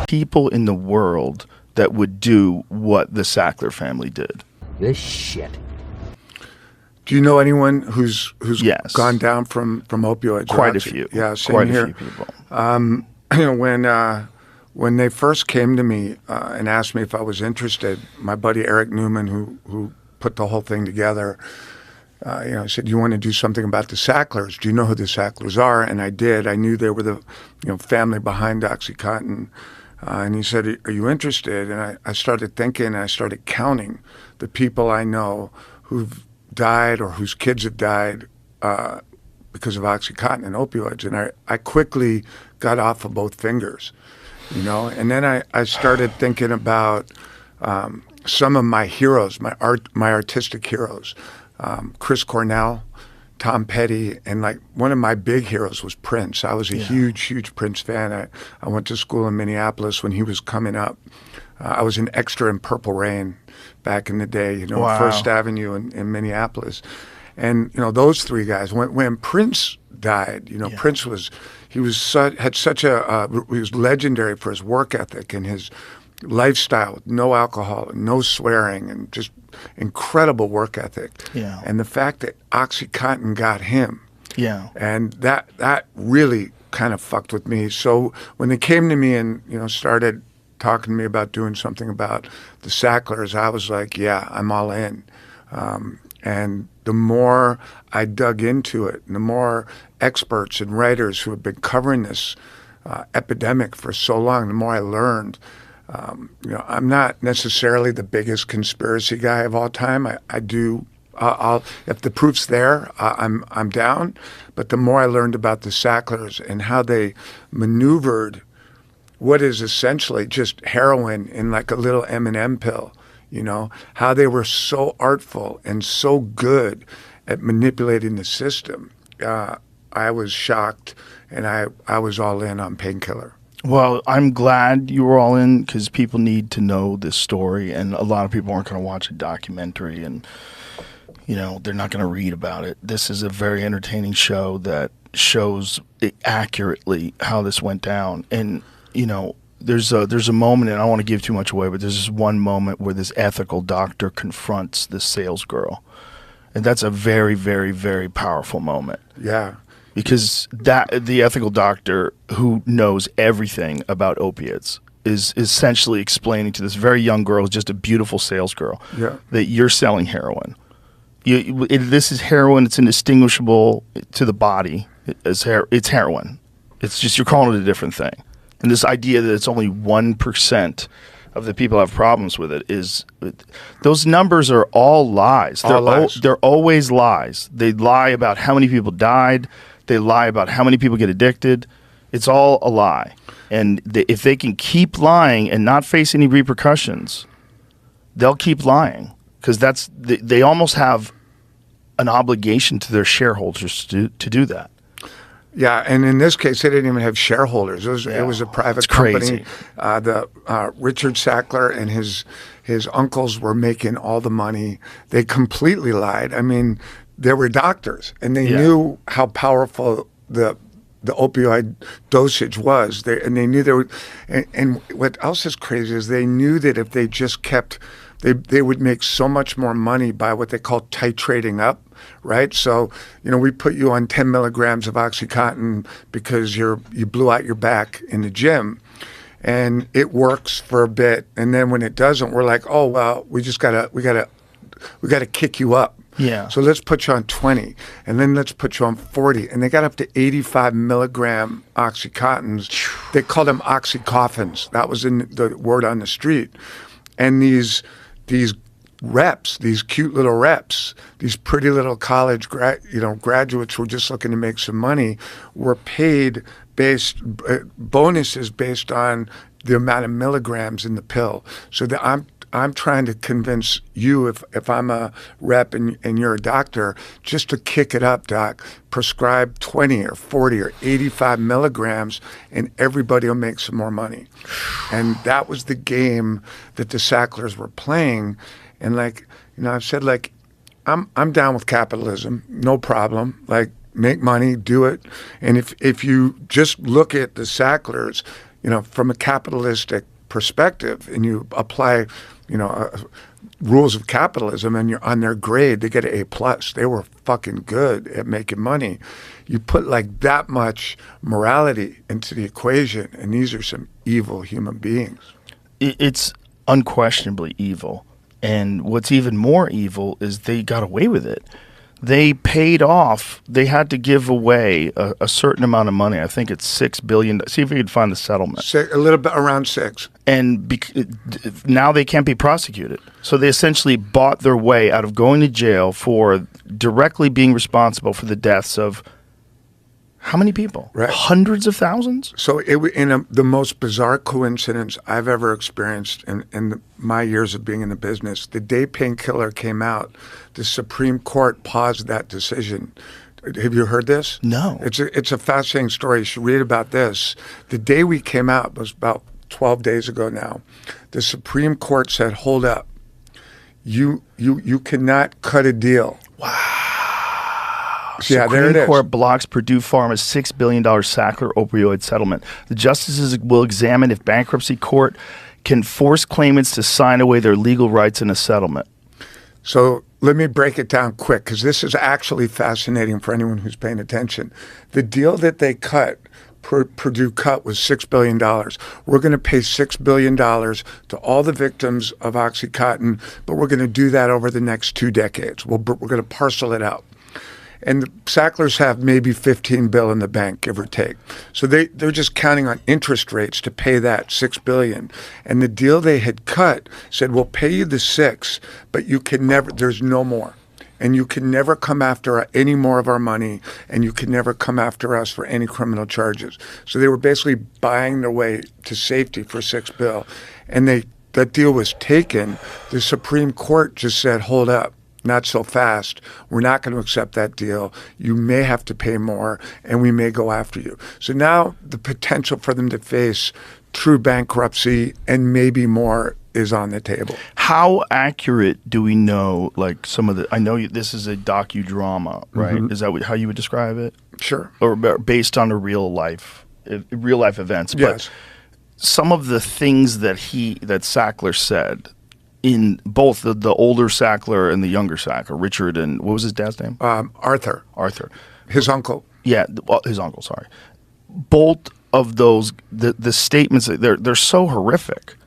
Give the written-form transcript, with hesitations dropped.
people in the world that would do what the Sackler family did. This shit. Do you know anyone who's Yes. gone down from opioids? Quite a few. Yeah, same Quite here. a few people. When they first came to me and asked me if I was interested, my buddy Eric Newman, who put the whole thing together, said, "You want to do something about the Sacklers? Do you know who the Sacklers are?" And I did. I knew they were the family behind Oxycontin. And he said, "Are you interested?" And I started thinking, and I started counting the people I know who've died or whose kids have died because of Oxycontin and opioids. And I quickly got off of both fingers, And then I started thinking about some of my heroes, my artistic heroes, Chris Cornell, Tom Petty, and like one of my big heroes was Prince. I was a huge Prince fan. I went to school in Minneapolis when he was coming up. I was an extra in Purple Rain back in the day, Wow. First Avenue in Minneapolis. And, those three guys, when Prince died, Prince he was legendary for his work ethic and his lifestyle, no alcohol, no swearing, and just incredible work ethic. Yeah. And the fact that Oxycontin got him. Yeah. And that really kind of fucked with me. So when they came to me and, started talking to me about doing something about the Sacklers, I was like, yeah, I'm all in. And the more I dug into it, and the more experts and writers who have been covering this epidemic for so long, the more I learned. I'm not necessarily the biggest conspiracy guy of all time. I'll if the proof's there, I'm down. But the more I learned about the Sacklers and how they maneuvered what is essentially just heroin in like a little M&M pill, how they were so artful and so good at manipulating the system. I was shocked, and I was all in on Painkiller. Well, I'm glad you were all in because people need to know this story, and a lot of people aren't going to watch a documentary, and they're not going to read about it. This is a very entertaining show that shows accurately how this went down, and there's a moment, and I don't want to give too much away, but there's this one moment where this ethical doctor confronts this sales girl, and that's a very, very, very powerful moment. Yeah. Because the ethical doctor who knows everything about opiates is essentially explaining to this very young girl, who's just a beautiful sales girl, that you're selling heroin. This is heroin. It's indistinguishable to the body. It's heroin. It's just you're calling it a different thing. And this idea that it's only 1% of the people have problems with it those numbers are all lies. They're always lies. They lie about how many people died. They lie about how many people get addicted. It's all a lie. And if they can keep lying and not face any repercussions, they'll keep lying because they almost have an obligation to their shareholders to do that. Yeah, and in this case, they didn't even have shareholders. It was a private company. Richard Sackler and his uncles were making all the money. They completely lied. I mean, they were doctors, and they knew how powerful the opioid dosage was. They knew they would. And what else is crazy is they knew that if they just kept, they would make so much more money by what they call titrating up. Right, so we put you on 10 milligrams of Oxycontin because you blew out your back in the gym, and it works for a bit, and then when it doesn't, we're like, oh well, we gotta kick you up. Yeah. So let's put you on 20, and then let's put you on 40, and they got up to 85 milligram Oxycontins. They called them Oxycoffins. That was in the word on the street, and these reps, these cute little reps, these pretty little college graduates who were just looking to make some money, were paid bonuses based on the amount of milligrams in the pill. So that I'm trying to convince you, if I'm a rep and you're a doctor, just to kick it up, doc, prescribe 20 or 40 or 85 milligrams, and everybody will make some more money. And that was the game that the Sacklers were playing. And I've said, I'm down with capitalism, no problem. Make money, do it. And if you just look at the Sacklers, from a capitalistic perspective, and you apply, rules of capitalism, and you're on their grade, they get an A+. They were fucking good at making money. You put like that much morality into the equation, and these are some evil human beings. It's unquestionably evil. And what's even more evil is they got away with it. They paid off. They had to give away a certain amount of money. I think it's $6 billion. See if you can find the settlement. A little bit around 6. And now they can't be prosecuted. So they essentially bought their way out of going to jail for directly being responsible for the deaths of how many people? Right. Hundreds of thousands? So the most bizarre coincidence I've ever experienced in my years of being in the business, the day Painkiller came out, the Supreme Court paused that decision. Have you heard this? No. It's a fascinating story. You should read about this. The day we came out was about 12 days ago now. The Supreme Court said, hold up. You cannot cut a deal. Wow. Yeah, there it is. Supreme Court blocks Purdue Pharma's $6 billion Sackler opioid settlement. The justices will examine if bankruptcy court can force claimants to sign away their legal rights in a settlement. So let me break it down quick, because this is actually fascinating for anyone who's paying attention. The deal that they cut, Purdue cut, was $6 billion. We're going to pay $6 billion to all the victims of Oxycontin, but we're going to do that over the next 2 decades. We're going to parcel it out. And the Sacklers have maybe $15 billion in the bank, give or take. So they're just counting on interest rates to pay that $6 billion. And the deal they had cut said, we'll pay you the $6, but you can never, there's no more. And you can never come after any more of our money, and you can never come after us for any criminal charges. So they were basically buying their way to safety for $6 billion. And that deal was taken. The Supreme Court just said, hold up. Not so fast. We're not going to accept that deal. You may have to pay more, and we may go after you. So now the potential for them to face true bankruptcy and maybe more is on the table. How accurate do we know, like some of the, I know this is a docudrama, right? Mm-hmm. Is that how you would describe it? Sure. Or based on real life events. Yes. But some of the things that Sackler said, in both the older Sackler and the younger Sackler, Richard and what was his dad's name? Arthur. His uncle. Yeah, his uncle. Sorry. Both of those, the statements, they're so horrific.